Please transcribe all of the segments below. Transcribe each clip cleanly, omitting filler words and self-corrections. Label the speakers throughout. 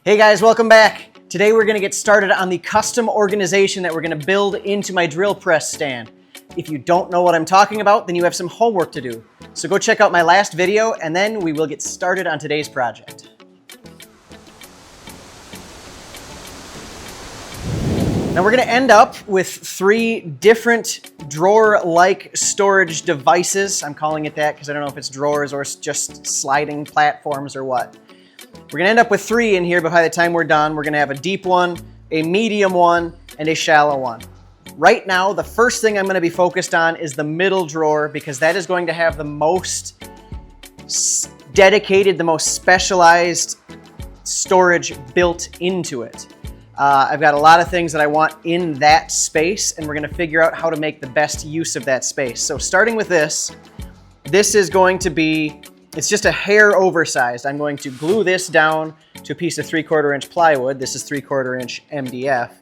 Speaker 1: Hey guys, welcome back. Today we're gonna get started on the custom organization that we're gonna build into my drill press stand. If you don't know what I'm talking about, then you have some homework to do. So go check out my last video and then we will get started on today's project. Now we're gonna end up with 3 different drawer-like storage devices. I'm calling it that because I don't know if it's drawers or just sliding platforms or what. We're gonna end up with 3 in here, but by the time we're done, we're gonna have a deep one, a medium one, and a shallow one. Right now, the first thing I'm gonna be focused on is the middle drawer because that is going to have the most dedicated, the most specialized storage built into it. I've got a lot of things that I want in that space, and we're gonna figure out how to make the best use of that space. So starting with this is going to be, it's just a hair oversized. I'm going to glue this down to a piece of 3/4 inch plywood. This is 3/4 inch MDF.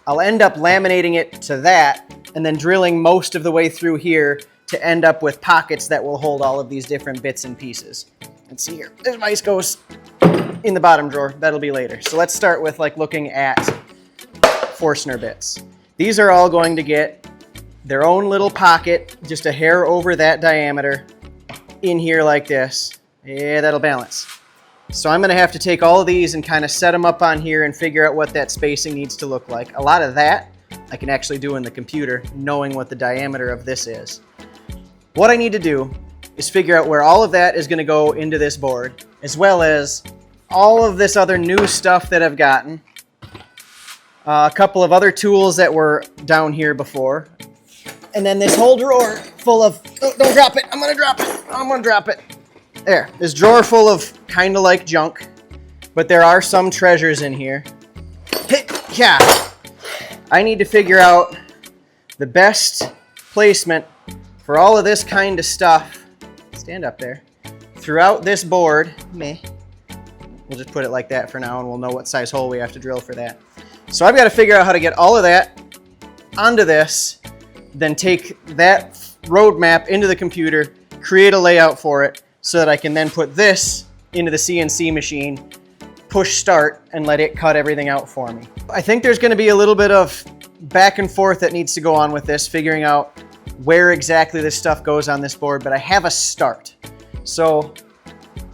Speaker 1: I'll end up laminating it to that and then drilling most of the way through here to end up with pockets that will hold all of these different bits and pieces. Let's see here, this vise goes in the bottom drawer. That'll be later. So let's start with looking at Forstner bits. These are all going to get their own little pocket, just a hair over that diameter in here like this. Yeah, that'll balance. So I'm gonna have to take all of these and kind of set them up on here and figure out what that spacing needs to look like. A lot of that I can actually do in the computer, knowing what the diameter of this is. What I need to do is figure out where all of that is gonna go into this board, as well as all of this other new stuff that I've gotten. A couple of other tools that were down here before. And then this whole drawer full of, oh, don't drop it, I'm gonna drop it, I'm gonna drop it. There, this drawer full of kind of like junk, but there are some treasures in here. Yeah, I need to figure out the best placement for all of this kind of stuff. Stand up there. Throughout this board, we'll just put it like that for now and we'll know what size hole we have to drill for that. So I've got to figure out how to get all of that onto this, then take that roadmap into the computer, create a layout for it so that I can then put this into the CNC machine, push start, and let it cut everything out for me. I think there's going to be a little bit of back and forth that needs to go on with this, figuring out where exactly this stuff goes on this board, but I have a start. So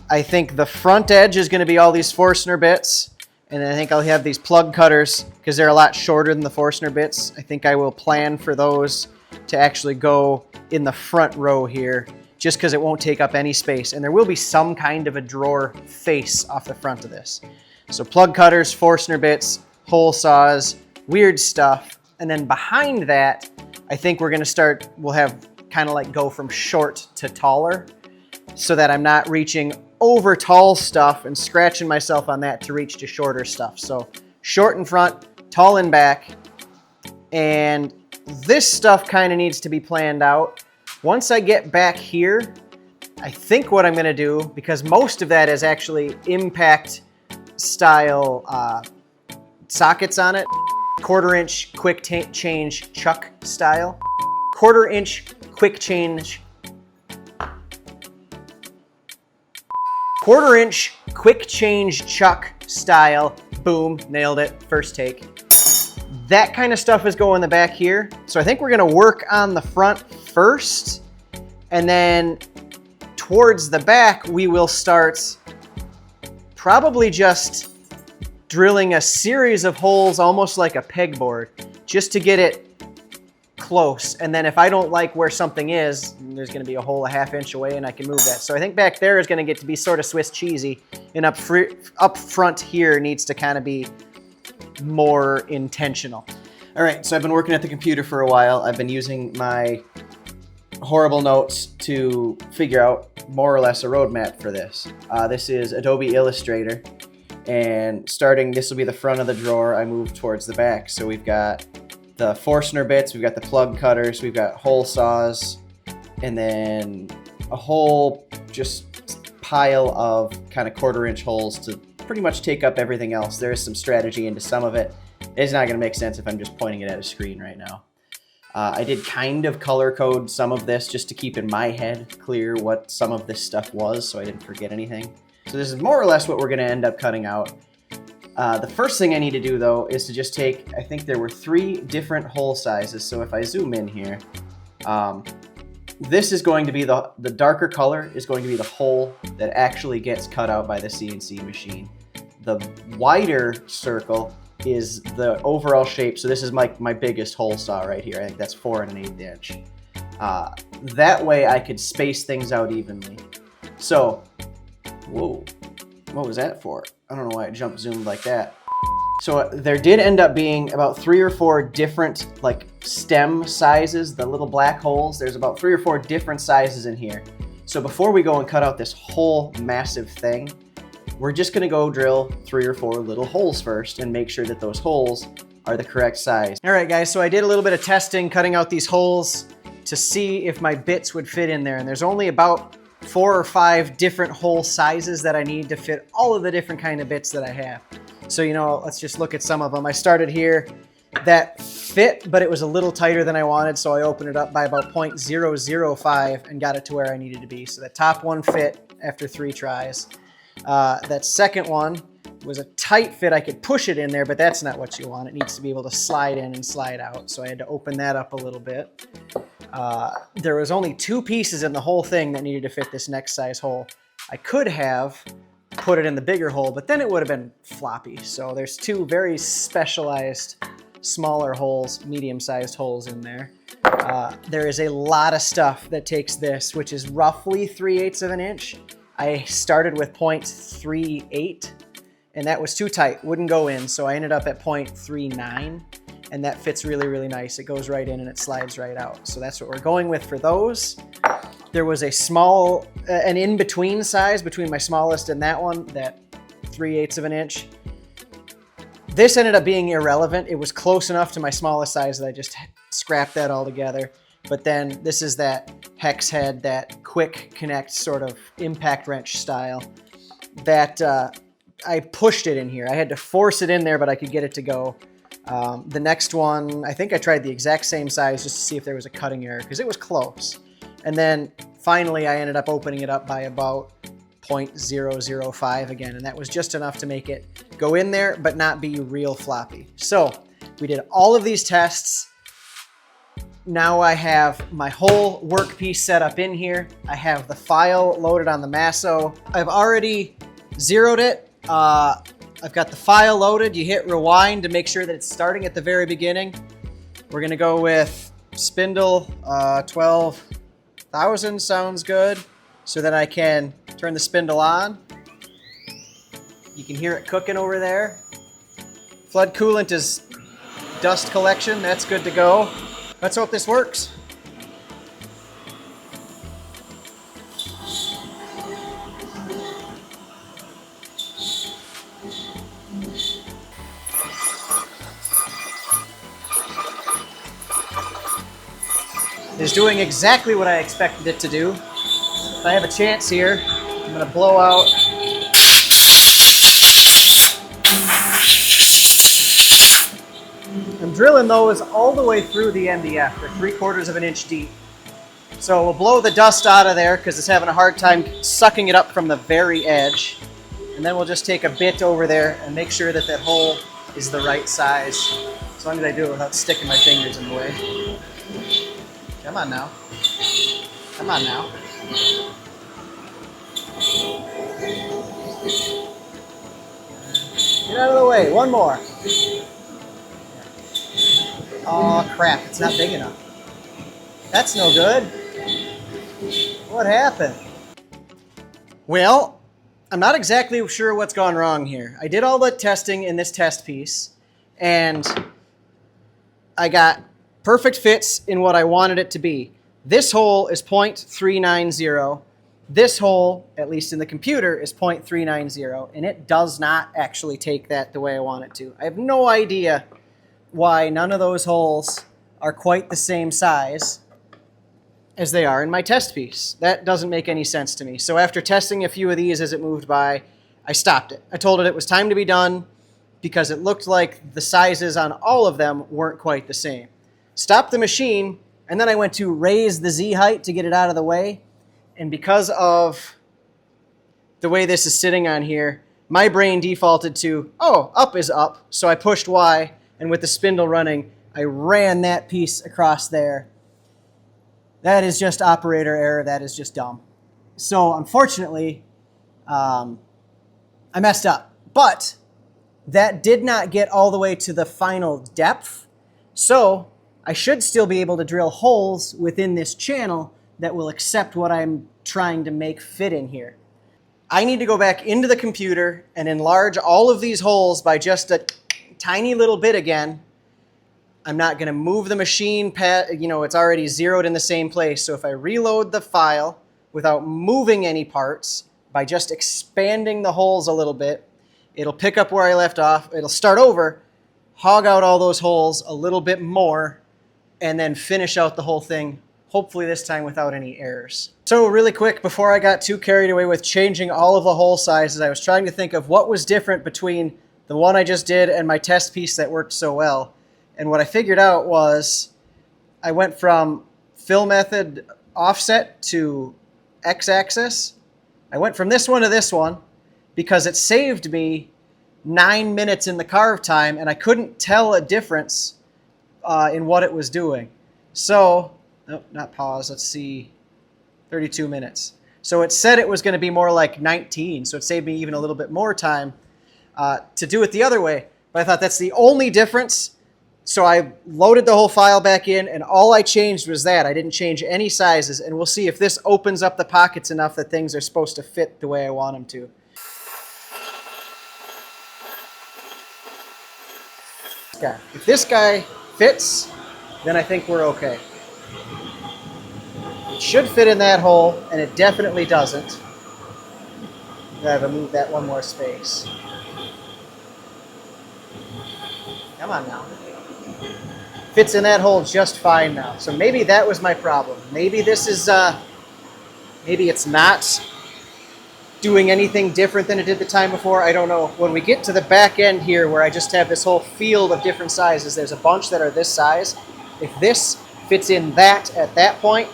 Speaker 1: I think the front edge is going to be all these Forstner bits, and then I think I'll have these plug cutters because they're a lot shorter than the Forstner bits. I think I will plan for those to actually go in the front row here just because it won't take up any space. And there will be some kind of a drawer face off the front of this. So plug cutters, Forstner bits, hole saws, weird stuff. And then behind that, I think we're going to start, we'll have kind of go from short to taller so that I'm not reaching over tall stuff and scratching myself on that to reach to shorter stuff. So short in front, tall in back, and this stuff kind of needs to be planned out. Once I get back here, I think what I'm gonna do, because most of that is actually impact style sockets on it, 1/4 inch quick change chuck style, 1/4 inch quick change, 1/4 inch quick change chuck style. Boom, nailed it, first take. That kind of stuff is going in the back here. So I think we're gonna work on the front first, and then towards the back, we will start probably just drilling a series of holes, almost like a pegboard, just to get it close. And then if I don't like where something is, there's gonna be a hole a 1/2 inch away and I can move that. So I think back there is gonna get to be sort of Swiss cheesy, and up front here needs to kind of be more intentional. All right, so I've been working at the computer for a while. I've been using my horrible notes to figure out more or less a roadmap for this. This is Adobe Illustrator, and starting, this will be the front of the drawer. I move towards the back. So we've got the Forstner bits, we've got the plug cutters, we've got hole saws, and then a whole just pile of kind of 1/4 inch holes to pretty much take up everything else. There is some strategy into some of it. It's not going to make sense if I'm just pointing it at a screen right now. I did kind of color code some of this just to keep in my head clear what some of this stuff was so I didn't forget anything. So this is more or less what we're going to end up cutting out. The first thing I need to do though is to just take, I think there were 3 different hole sizes. So if I zoom in here, this is going to be the darker color is going to be the hole that actually gets cut out by the CNC machine. The wider circle is the overall shape. So this is my biggest hole saw right here. I think that's 4 1/8 inch. That way I could space things out evenly. So, whoa, what was that for? I don't know why it jump zoomed like that. So there did end up being about 3 or 4 different like stem sizes, the little black holes. There's about 3 or 4 different sizes in here. So before we go and cut out this whole massive thing, we're just gonna go drill 3 or 4 little holes first and make sure that those holes are the correct size. All right guys, so I did a little bit of testing, cutting out these holes to see if my bits would fit in there. And there's only about 4 or 5 different hole sizes that I need to fit all of the different kind of bits that I have. So, you know, let's just look at some of them. I started here, that fit, but it was a little tighter than I wanted, so I opened it up by about 0.005 and got it to where I needed to be. So the top one fit after 3 tries. That second one was a tight fit. I could push it in there, but that's not what you want. It needs to be able to slide in and slide out. So I had to open that up a little bit. There was only 2 pieces in the whole thing that needed to fit this next size hole. I could have put it in the bigger hole, but then it would have been floppy. So there's 2 very specialized smaller holes, medium-sized holes in there. There is a lot of stuff that takes this, which is roughly 3/8 of an inch. I started with 0.38 and that was too tight, wouldn't go in. So I ended up at 0.39 and that fits really, really nice. It goes right in and it slides right out. So that's what we're going with for those. There was a small, an in-between size between my smallest and that one, that 3/8 of an inch. This ended up being irrelevant. It was close enough to my smallest size that I just scrapped that all together. But then this is that hex head, that quick connect sort of impact wrench style that I pushed it in here. I had to force it in there, but I could get it to go. The next one, I think I tried the exact same size just to see if there was a cutting error because it was close. And then finally I ended up opening it up by about 0.005 again, and that was just enough to make it go in there but not be real floppy. So we did all of these tests. Now I have my whole workpiece set up in here. I have the file loaded on the Masso. I've already zeroed it. I've got the file loaded. You hit rewind to make sure that it's starting at the very beginning. We're gonna go with spindle 12,000 sounds good. So that I can turn the spindle on. You can hear it cooking over there. Flood coolant is dust collection. That's good to go. Let's hope this works. It's doing exactly what I expected it to do. If I have a chance here, I'm going to blow out. I'm drilling those all the way through the MDF. They're 3/4 of an inch deep. So we'll blow the dust out of there because it's having a hard time sucking it up from the very edge. And then we'll just take a bit over there and make sure that that hole is the right size. As long as I do it without sticking my fingers in the way. Come on now. Come on now. Get out of the way. One more. Oh crap, it's not big enough. That's no good. What happened? Well, I'm not exactly sure what's gone wrong here. I did all the testing in this test piece and I got perfect fits in what I wanted it to be. This hole is 0.390. This hole, at least in the computer, is 0.390, and it does not actually take that the way I want it to. I have no idea why none of those holes are quite the same size as they are in my test piece. That doesn't make any sense to me. So after testing a few of these as it moved by, I stopped it. I told it was time to be done because it looked like the sizes on all of them weren't quite the same. Stopped the machine, and then I went to raise the Z height to get it out of the way. And because of the way this is sitting on here, my brain defaulted to, oh, up is up. So I pushed Y, and with the spindle running, I ran that piece across there. That is just operator error. That is just dumb. So unfortunately, I messed up. But that did not get all the way to the final depth. So I should still be able to drill holes within this channel that will accept what I'm trying to make fit in here. I need to go back into the computer and enlarge all of these holes by just a tiny little bit again. I'm not going to move the machine, it's already zeroed in the same place. So if I reload the file without moving any parts, by just expanding the holes a little bit, it'll pick up where I left off. It'll start over, hog out all those holes a little bit more, and then finish out the whole thing, hopefully this time without any errors. So really quick, before I got too carried away with changing all of the hole sizes, I was trying to think of what was different between the one I just did and my test piece that worked so well. And what I figured out was I went from fill method offset to x-axis. I went from this one to this one because it saved me 9 minutes in the carve time, and I couldn't tell a difference in what it was doing. So, nope, not pause, let's see, 32 minutes. So it said it was going to be more like 19, so it saved me even a little bit more time to do it the other way. But I thought that's the only difference. So I loaded the whole file back in, and all I changed was that. I didn't change any sizes, and we'll see if this opens up the pockets enough that things are supposed to fit the way I want them to. If this guy fits, then I think we're okay. It should fit in that hole, and it definitely doesn't. I gotta move that one more space. Come on now. Fits in that hole just fine now. So maybe that was my problem. Maybe this is, maybe it's not doing anything different than it did the time before. I don't know. When we get to the back end here where I just have this whole field of different sizes, there's a bunch that are this size. If this fits in that at that point,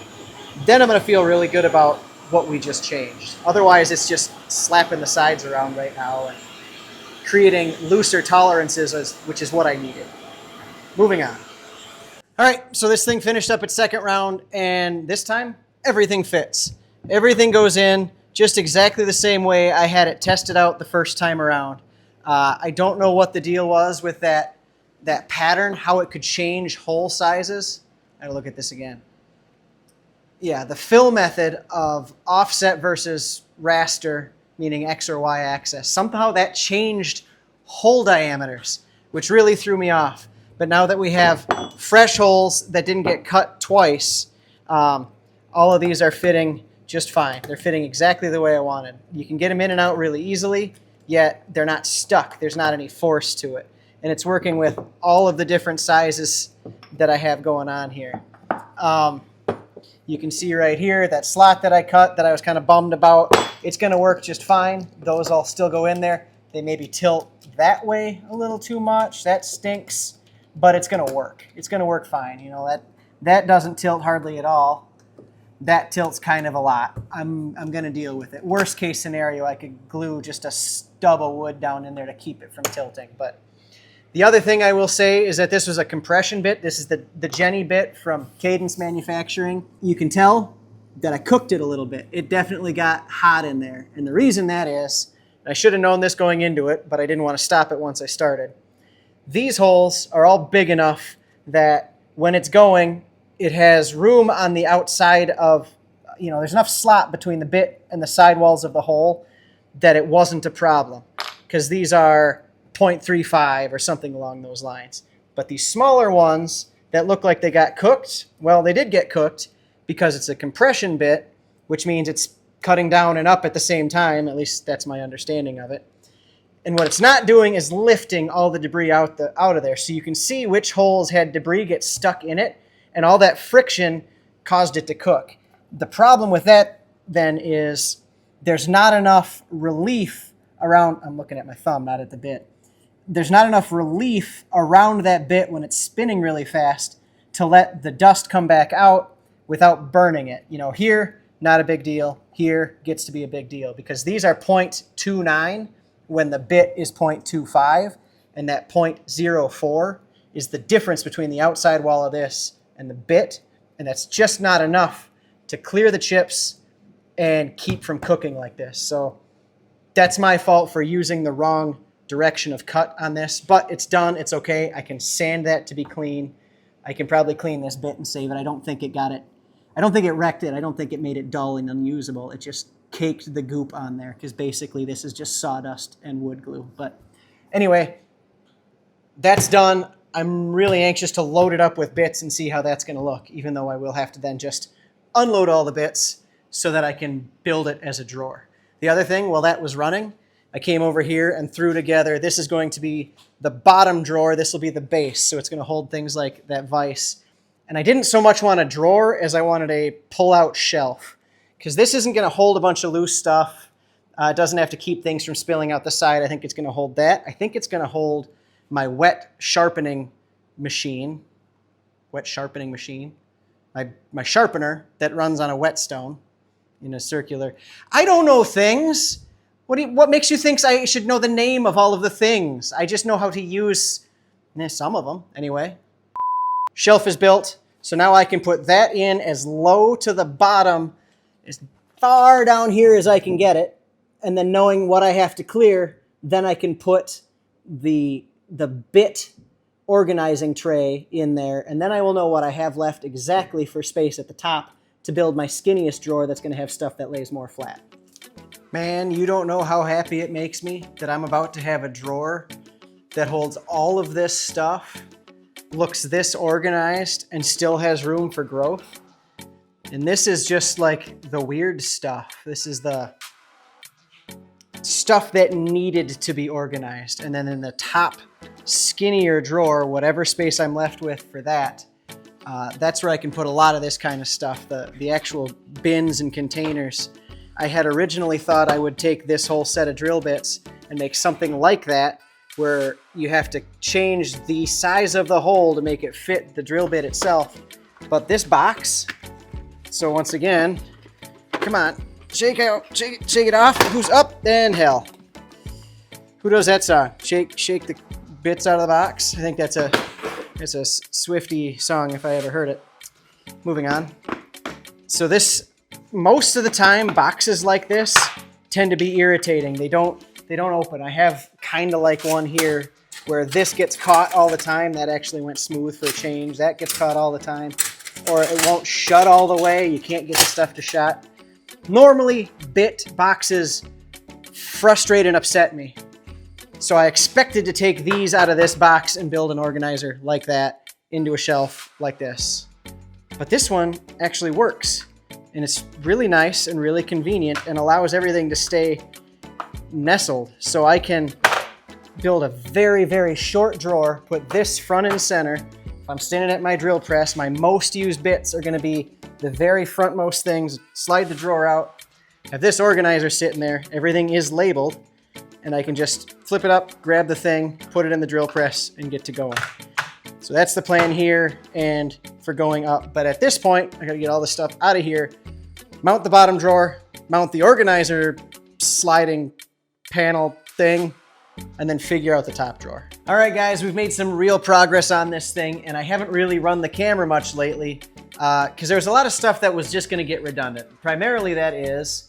Speaker 1: then I'm going to feel really good about what we just changed. Otherwise, it's just slapping the sides around right now and creating looser tolerances, which is what I needed. Moving on. All right, so this thing finished up its second round, and this time, everything fits. Everything goes in just exactly the same way I had it tested out the first time around. I don't know what the deal was with that pattern, how it could change hole sizes. I gotta look at this again. Yeah, the fill method of offset versus raster, meaning X or Y axis, somehow that changed hole diameters, which really threw me off. But now that we have fresh holes that didn't get cut twice, all of these are fitting just fine. They're fitting exactly the way I wanted. You can get them in and out really easily, yet they're not stuck. There's not any force to it. And it's working with all of the different sizes that I have going on here. You can see right here that slot that I cut that I was kind of bummed about. It's going to work just fine. Those all still go in there. They maybe tilt that way a little too much. That stinks, but it's going to work. It's going to work fine. You know, that doesn't tilt hardly at all. That tilts kind of a lot. I'm going to deal with it. Worst case scenario, I could glue just a stub of wood down in there to keep it from tilting. But the other thing I will say is that this was a compression bit. This is the Jenny bit from Cadence Manufacturing. You can tell that I cooked it a little bit. It definitely got hot in there. And the reason that is, I should have known this going into it, but I didn't want to stop it once I started. These holes are all big enough that when it's going, it has room on the outside of, there's enough slot between the bit and the sidewalls of the hole that it wasn't a problem. Because these are 0.35 or something along those lines. But these smaller ones that look like they got cooked, well, they did get cooked because it's a compression bit, which means it's cutting down and up at the same time. At least that's my understanding of it. And what it's not doing is lifting all the debris out of there. So you can see which holes had debris get stuck in it, and all that friction caused it to cook. The problem with that then is there's not enough relief around, I'm looking at my thumb, not at the bit. There's not enough relief around that bit when it's spinning really fast to let the dust come back out without burning it. Here, not a big deal. Here gets to be a big deal because these are 0.29 when the bit is 0.25, and that 0.04 is the difference between the outside wall of this and the bit, and that's just not enough to clear the chips and keep from cooking like this. So that's my fault for using the wrong direction of cut on this, but it's done, it's okay. I can sand that to be clean. I can probably clean this bit and save it. I don't think it got it. I don't think it wrecked it. I don't think it made it dull and unusable. It just caked the goop on there because basically this is just sawdust and wood glue. But anyway, that's done. I'm really anxious to load it up with bits and see how that's going to look, even though I will have to then just unload all the bits so that I can build it as a drawer. The other thing, while that was running, I came over here and threw together, this is going to be the bottom drawer, this will be the base, so it's going to hold things like that vise. And I didn't so much want a drawer as I wanted a pull-out shelf, because this isn't going to hold a bunch of loose stuff. It doesn't have to keep things from spilling out the side. I think it's going to hold that. I think it's going to hold my wet sharpening machine, my sharpener that runs on a whetstone in a circular. I don't know things. What makes you think I should know the name of all of the things? I just know how to use some of them, anyway. Shelf is built, so now I can put that in as low to the bottom, as far down here as I can get it, and then knowing what I have to clear, then I can put the bit organizing tray in there, and then I will know what I have left exactly for space at the top to build my skinniest drawer that's going to have stuff that lays more flat. Man, you don't know how happy it makes me that I'm about to have a drawer that holds all of this stuff, looks this organized, and still has room for growth. And this is just like the weird stuff. This is the stuff that needed to be organized. And then in the top skinnier drawer, whatever space I'm left with for that, that's where I can put a lot of this kind of stuff, the actual bins and containers. I had originally thought I would take this whole set of drill bits and make something like that, where you have to change the size of the hole to make it fit the drill bit itself. But this box, so once again, come on, shake it off. Who's up? And hell. Who does that song? Shake the bits out of the box. I think that's a Swiftie song if I ever heard it. Moving on. So this, most of the time, boxes like this tend to be irritating. They don't open. I have kind of like one here where this gets caught all the time. That actually went smooth for a change. That gets caught all the time. Or it won't shut all the way. You can't get the stuff to shut. Normally, bit boxes frustrate and upset me. So I expected to take these out of this box and build an organizer like that into a shelf like this. But this one actually works. And it's really nice and really convenient and allows everything to stay nestled. So I can build a very, very short drawer, put this front and center. If I'm standing at my drill press, my most used bits are going to be the very frontmost things. Slide the drawer out, have this organizer sitting there. Everything is labeled, and I can just flip it up, grab the thing, put it in the drill press, and get to going. So that's the plan here and for going up. But at this point, I got to get all this stuff out of here, mount the bottom drawer, mount the organizer sliding panel thing, and then figure out the top drawer. All right, guys, we've made some real progress on this thing, and I haven't really run the camera much lately because there was a lot of stuff that was just gonna get redundant. Primarily that is,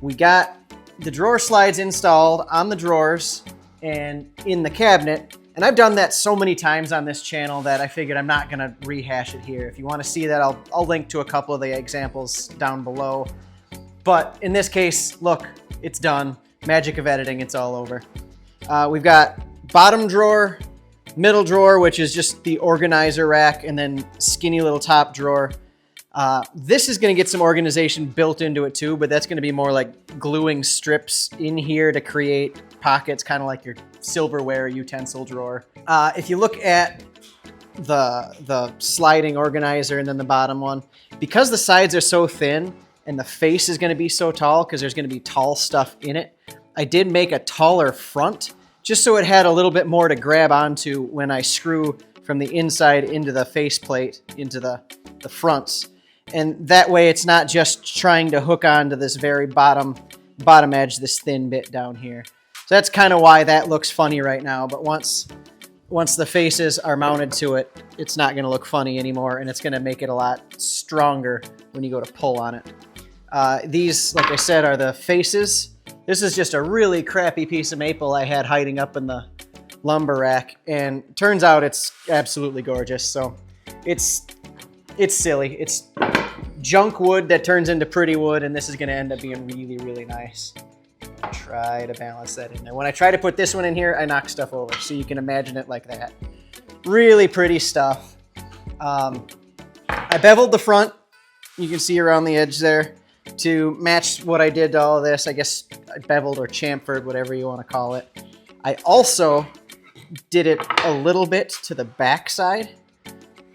Speaker 1: we got the drawer slides installed on the drawers and in the cabinet, and I've done that so many times on this channel that I figured I'm not gonna rehash it here. If you wanna see that, I'll link to a couple of the examples down below. But in this case, look, it's done. Magic of editing, it's all over. We've got bottom drawer, middle drawer, which is just the organizer rack, and then skinny little top drawer. This is gonna get some organization built into it too, but that's gonna be more like gluing strips in here to create pockets, kind of like your silverware utensil drawer. If you look at the sliding organizer and then the bottom one, because the sides are so thin and the face is gonna be so tall because there's gonna be tall stuff in it, I did make a taller front just so it had a little bit more to grab onto when I screw from the inside into the faceplate into the fronts. And that way it's not just trying to hook onto this very bottom edge, this thin bit down here. So that's kind of why that looks funny right now. But once the faces are mounted to it, it's not going to look funny anymore, and it's going to make it a lot stronger when you go to pull on it. These, like I said, are the faces. This is just a really crappy piece of maple I had hiding up in the lumber rack, and turns out it's absolutely gorgeous. So it's silly. It's junk wood that turns into pretty wood, and this is going to end up being really, really nice. Try to balance that in there. When I try to put this one in here, I knock stuff over, so you can imagine it like that. Really pretty stuff. I beveled the front, you can see around the edge there, to match what I did to all of this. I guess I beveled or chamfered, whatever you want to call it. I also did it a little bit to the back side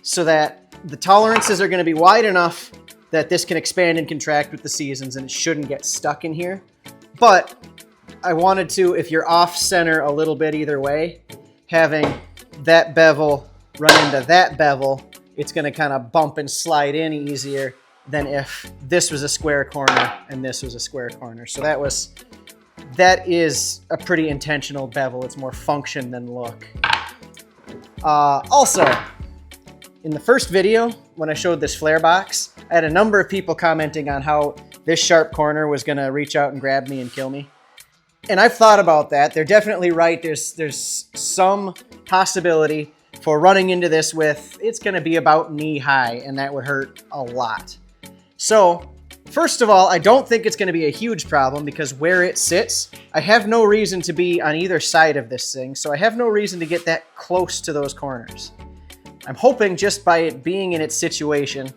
Speaker 1: so that the tolerances are going to be wide enough that this can expand and contract with the seasons, and it shouldn't get stuck in here. But I wanted to, if you're off center a little bit either way, having that bevel run into that bevel, it's going to kind of bump and slide in easier than if this was a square corner and this was a square corner. So that is a pretty intentional bevel. It's more function than look. Also, in the first video, when I showed this flare box, I had a number of people commenting on how this sharp corner was gonna reach out and grab me and kill me. And I've thought about that. They're definitely right. There's some possibility for running into this with, it's gonna be about knee high, and that would hurt a lot. So, first of all, I don't think it's gonna be a huge problem because where it sits, I have no reason to be on either side of this thing, so I have no reason to get that close to those corners. I'm hoping just by it being in its situation,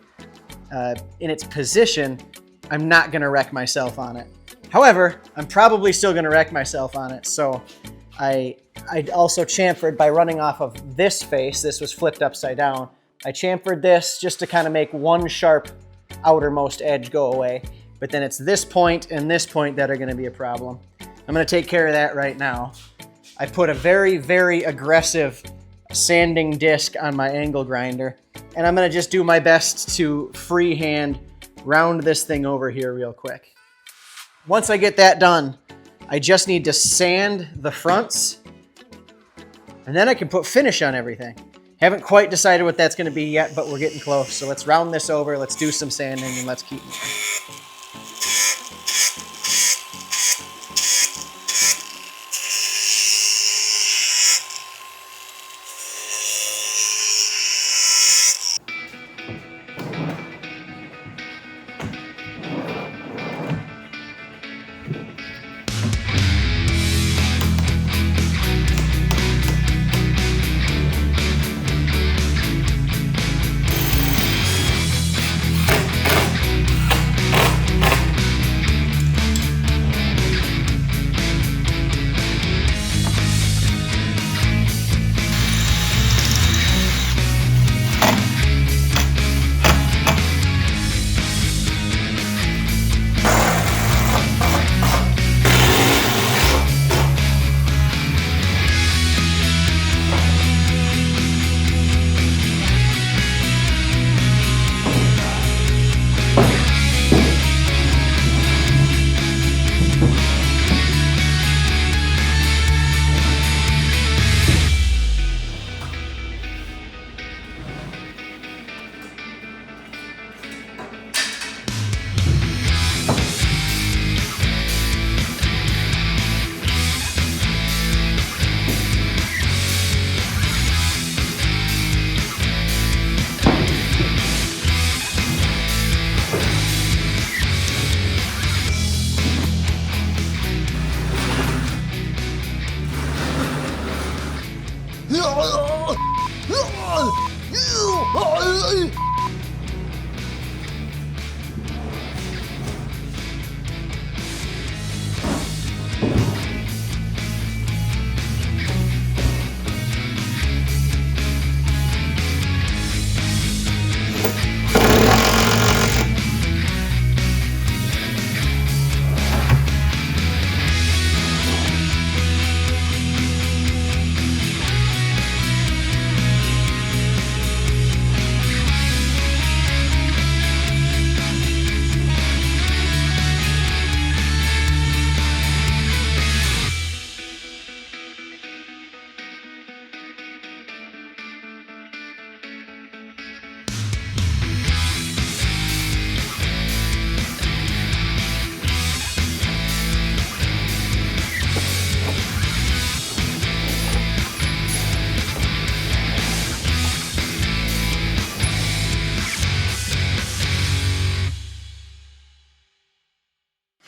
Speaker 1: in its position, I'm not gonna wreck myself on it. However, I'm probably still gonna wreck myself on it, so I also chamfered by running off of this face. This was flipped upside down. I chamfered this just to kind of make one sharp outermost edge go away, but then it's this point and this point that are gonna be a problem. I'm gonna take care of that right now. I put a very, very aggressive sanding disc on my angle grinder, and I'm gonna just do my best to freehand round this thing over here real quick. Once I get that done, I just need to sand the fronts, and then I can put finish on everything. Haven't quite decided what that's gonna be yet, but we're getting close. So let's round this over, let's do some sanding, and let's keep moving.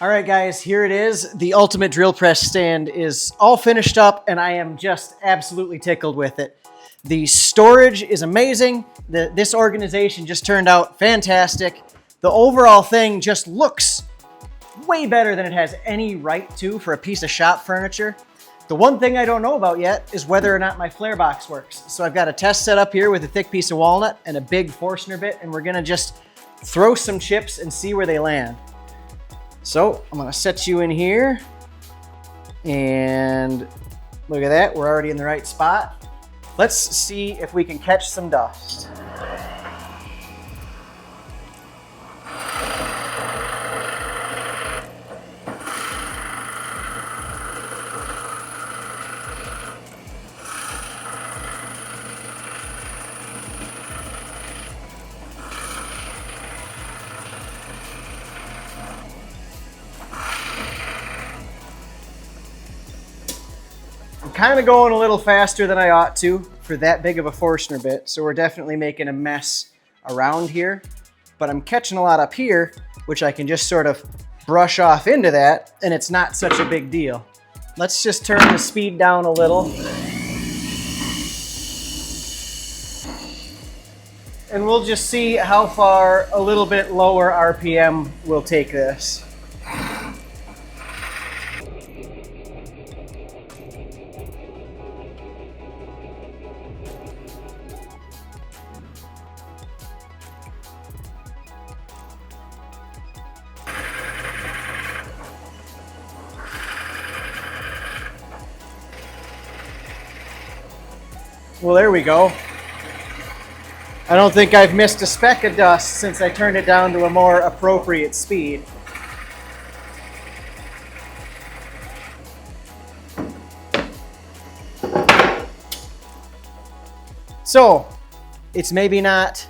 Speaker 1: All right, guys, here it is. The ultimate drill press stand is all finished up, and I am just absolutely tickled with it. The storage is amazing. This organization just turned out fantastic. The overall thing just looks way better than it has any right to for a piece of shop furniture. The one thing I don't know about yet is whether or not my flare box works. So I've got a test set up here with a thick piece of walnut and a big Forstner bit, and we're gonna just throw some chips and see where they land. So I'm gonna set you in here, and look at that, we're already in the right spot. Let's see if we can catch some dust. Kind of going a little faster than I ought to for that big of a Forstner bit, so we're definitely making a mess around here, but I'm catching a lot up here, which I can just sort of brush off into that, and it's not such a big deal. Let's just turn the speed down a little. And we'll just see how far a little bit lower RPM will take this. Well, there we go. I don't think I've missed a speck of dust since I turned it down to a more appropriate speed. So, it's maybe not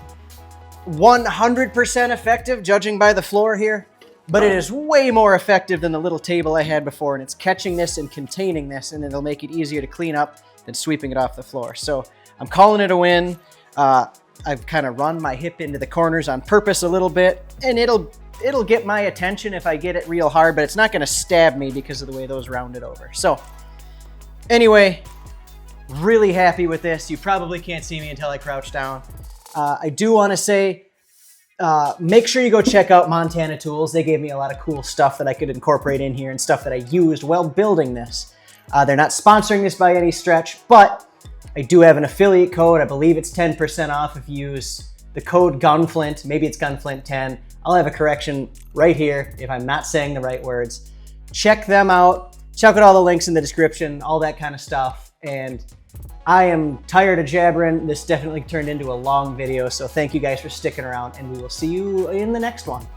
Speaker 1: 100% effective, judging by the floor here, but it is way more effective than the little table I had before, and it's catching this and containing this, and it'll make it easier to clean up than sweeping it off the floor. So I'm calling it a win. I've kind of run my hip into the corners on purpose a little bit, and it'll get my attention if I get it real hard, but it's not gonna stab me because of the way those rounded over. So anyway, really happy with this. You probably can't see me until I crouch down. I do wanna say, make sure you go check out Montana Tools. They gave me a lot of cool stuff that I could incorporate in here and stuff that I used while building this. They're not sponsoring this by any stretch, but I do have an affiliate code. I believe it's 10% off if you use the code Gunflint. Maybe it's Gunflint 10. I'll have a correction right here if I'm not saying the right words. Check them out. Check out all the links in the description, all that kind of stuff. And I am tired of jabbering. This definitely turned into a long video, so thank you guys for sticking around, and we will see you in the next one.